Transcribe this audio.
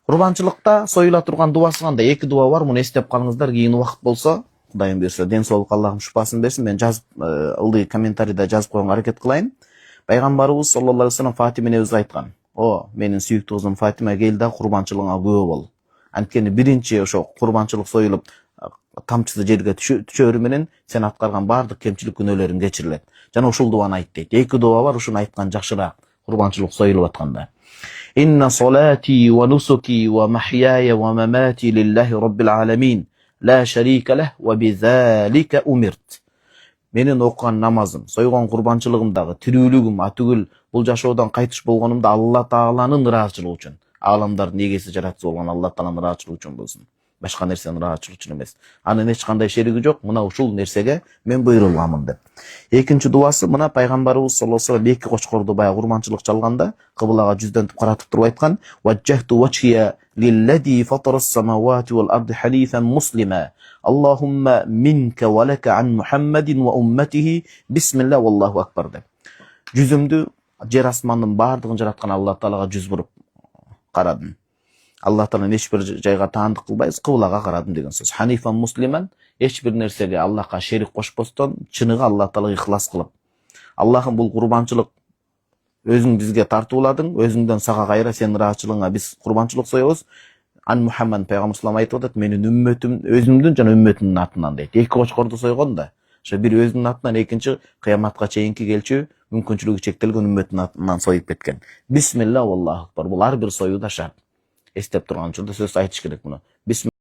Курбанчылыкта союла турган дубасы кандай? Эки дуба бар, муну эстеп калыңыздар, кийин убакыт болсо, Кудайым буйрса, ден соолук Аллахым шыпасын берсин. Мен жазып, ылдый комментарийде жазып койгонго аракет кылайын. Пайгамбарыбыз саллаллаху алейхи вассалам Фатима энебизге айткан: "О, менин сүйүктүү кызым Фатима, кел да курбанчылыгыңа күбө бол." Анткени биринчи ошо курбанчылык союлуп, тамчысы жерге түшөрү менен сен аткарган баардык кемчилик күнөөлөрүң кечирилет. Жана ушул дубаны айт дейт. Эки дуба бар, ушуну айткан жакшыраак курбанчылык союлуп атканда. Инна салати ва нусуки ва махьяя ва мамати лиллахи раббил аламин. Ла шарика лах ва бизалика умирт. Менин окуган намазым, сойгон курбанчылыгымдагы тирүүлүгүм, атүгүл бул жашоодон кайтыш болгонумда Алла Тааланын ыраазычылыгы үчүн. Аламдардын эгеси жаратчысы болгон Алла Тааланын ыраазычылыгы үчүн болсун. Башка нерсенин ыраазычылыгы үчүн эмес. Анын эч кандай шериги жок. Мына ушул нерсеге мен буйруламын деп. Экинчи дубасы мына пайгамбарыбыз саллаллаху алейхи вассалам эки кочкорду баягы курбанчылык чалганда кыблага жүздөнтүп каратып туруп айткан: "Ваджахту вачхия лиллади фатарас самавати вал арди халифан муслима. Аллахумма минка ва лака ан Мухаммадин ва умматихи. Бисмилlah валлаху акбар" деп. Жүзүмдү жер асмандын баардыгын жараткан Алла Таалага жүз буруп карадым. Алла Тааланы эч бир жайга таандык кылбайбыз, кыблага карадым деген сөз. Ханифан муслиман, эч бир нерсеге Аллахка шерик кошпостон, чыныгы Алла Таалага ихлас кылып. Аллахым бул курбанчылык өзүң бизге тартууладың, өзүңдөн сага кайра, сенин ыраазычылыгыңа биз курбанчылык соебуз. Ан Мухаммад пайгамбар салам айтып атат: "Менин үммөтүм, өзүмдүн жана үммөтүмдүн атынан" дейт. Эки кочкорду сойгон да. Ошо бир өзүнүн атынан, экинчи кыяматка чейинки келчү мүмкүнчүлүгү чектелген үммөтүнүн атынан союп кеткен. Бисмилlah валлаху акбар. Бул ар бир союуда шарт. Эстеп турган учурда сөз айтыш керек муну.